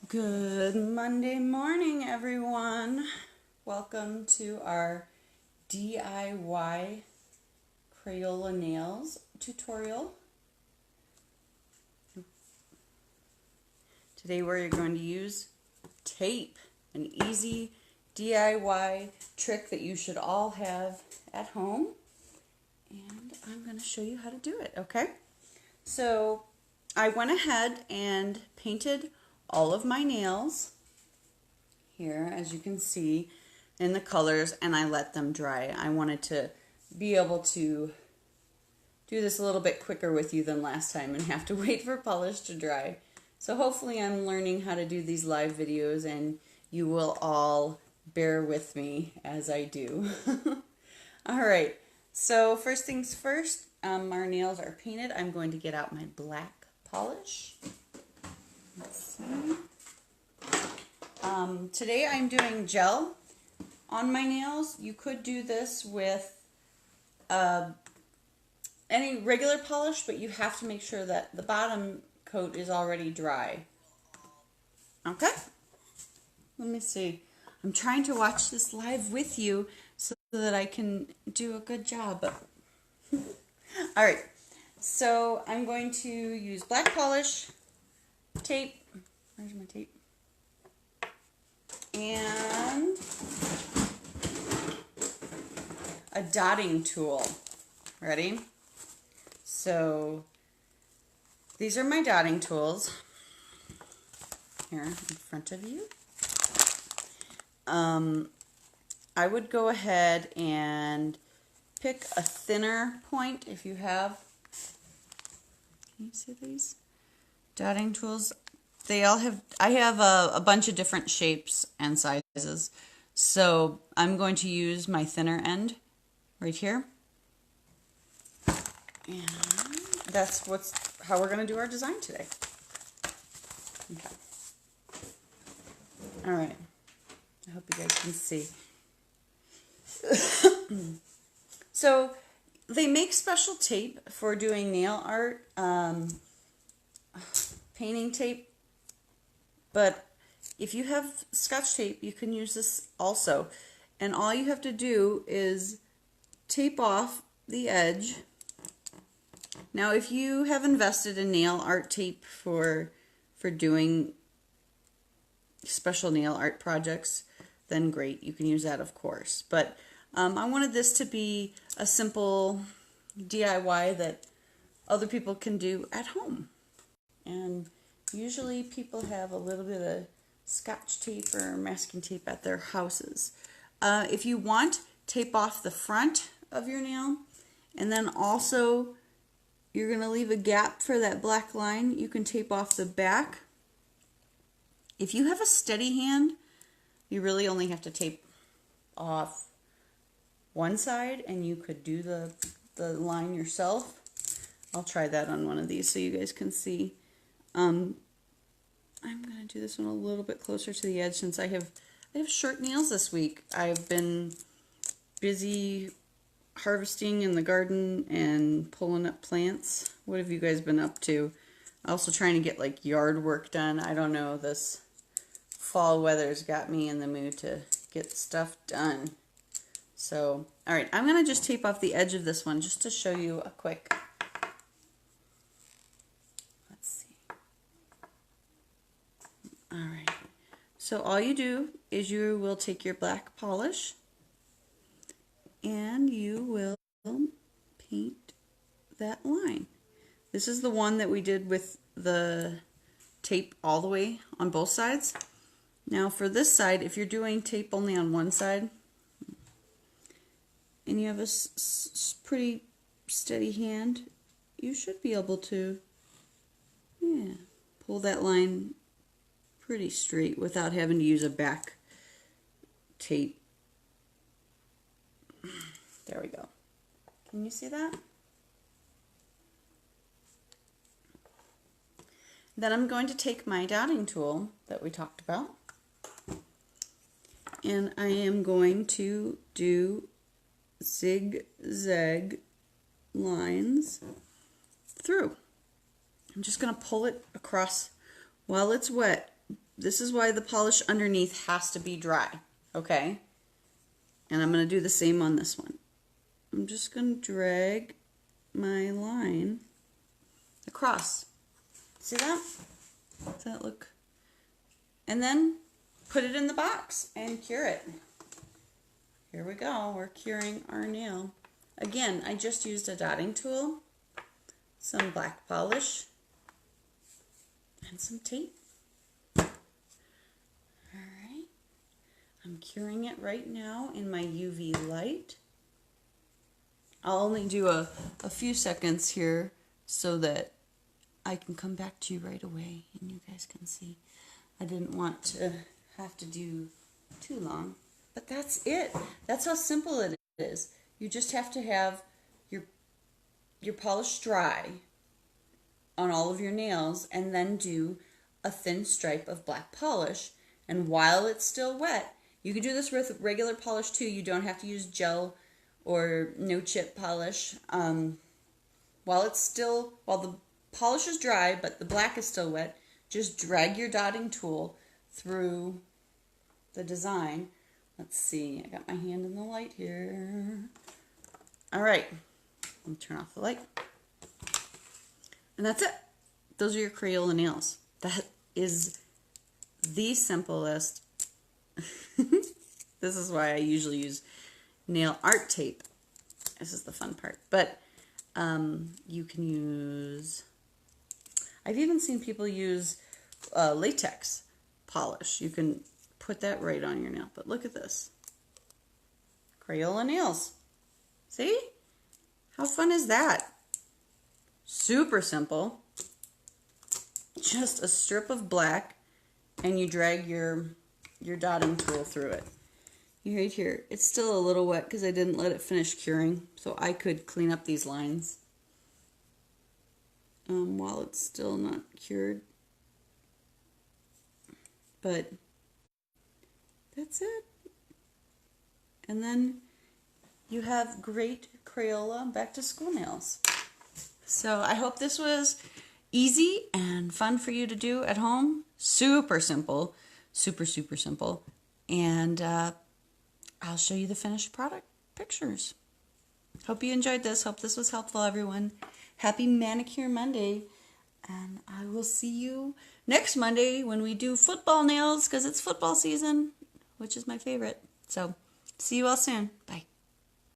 Good Monday morning, everyone. Welcome to our DIY Crayola nails tutorial. Today we're going to use tape, an easy DIY trick that you should all have at home. And I'm going to show you how to do it, okay? So I went ahead and painted all of my nails here, as you can see, in the colors, and I let them dry. I wanted to be able to do this a little bit quicker with you than last time and have to wait for polish to dry. So hopefully I'm learning how to do these live videos and you will all bear with me as I do. Alright, so first things first, our nails are painted. I'm going to get out my black polish. Let's see. Today I'm doing gel on my nails. You could do this with any regular polish, but you have to make sure that the bottom coat is already dry. Okay? Let me see. I'm trying to watch this live with you so that I can do a good job. Alright, so I'm going to use black polish, tape, where's my tape? And a dotting tool. Ready? So these are my dotting tools here in front of you. I would go ahead and pick a thinner point if you have. Can you see these dotting tools? They all have, I have a bunch of different shapes and sizes. So I'm going to use my thinner end right here. And that's how we're going to do our design today. Okay. All right. I hope you guys can see. So they make special tape for doing nail art, painting tape. But if you have Scotch tape, you can use this also. And all you have to do is tape off the edge. Now, if you have invested in nail art tape for doing special nail art projects, then great. You can use that, of course. But I wanted this to be a simple DIY that other people can do at home. And usually people have a little bit of Scotch tape or masking tape at their houses. If you want, tape off the front of your nail, and then also you're going to leave a gap for that black line. You can tape off the back. If you have a steady hand, you really only have to tape off one side, and you could do the line yourself. I'll try that on one of these so you guys can see. I'm going to do this one a little bit closer to the edge since I have short nails this week. I've been busy harvesting in the garden and pulling up plants. What have you guys been up to? Also trying to get like yard work done. I don't know, this fall weather's got me in the mood to get stuff done. So, alright, I'm going to just tape off the edge of this one just to show you a quick. Alright, so all you do is you will take your black polish and you will paint that line. This is the one that we did with the tape all the way on both sides. Now for this side, if you're doing tape only on one side and you have a pretty steady hand, you should be able to pull that line pretty straight without having to use a back tape. There we go. Can you see that? Then I'm going to take my dotting tool that we talked about, and I am going to do zigzag lines through. I'm just going to pull it across while it's wet. this is why the polish underneath has to be dry, okay? And I'm going to do the same on this one. I'm just going to drag my line across. See that? Does that look? And then put it in the box and cure it. Here we go. We're curing our nail. Again, I just used a dotting tool, some black polish, and some tape. Alright. I'm curing it right now in my UV light. I'll only do a few seconds here so that I can come back to you right away and you guys can see. I didn't want to have to do too long, but that's it. That's how simple it is. You just have to have your polish dry on all of your nails and then do a thin stripe of black polish. And while it's still wet, you can do this with regular polish too. You don't have to use gel or no chip polish. While the polish is dry but the black is still wet, just drag your dotting tool through the design. Let's see, I got my hand in the light here. All right, let me turn off the light. And that's it. Those are your Crayola nails. That is the simplest. This is why I usually use nail art tape. This is the fun part. But you can use, I've even seen people use latex polish. You can put that right on your nail. But look at this. Crayola nails. See? How fun is that? Super simple. Just a strip of black and you drag your dotting tool through it. Right here. It's still a little wet because I didn't let it finish curing, so I could clean up these lines while it's still not cured. But that's it. And then you have great Crayola back to school nails. So I hope this was easy and fun for you to do at home. Super simple. Super, super simple. And I'll show you the finished product pictures. Hope you enjoyed this. Hope this was helpful, everyone. Happy Manicure Monday. And I will see you next Monday when we do football nails because it's football season, which is my favorite. So see you all soon. Bye.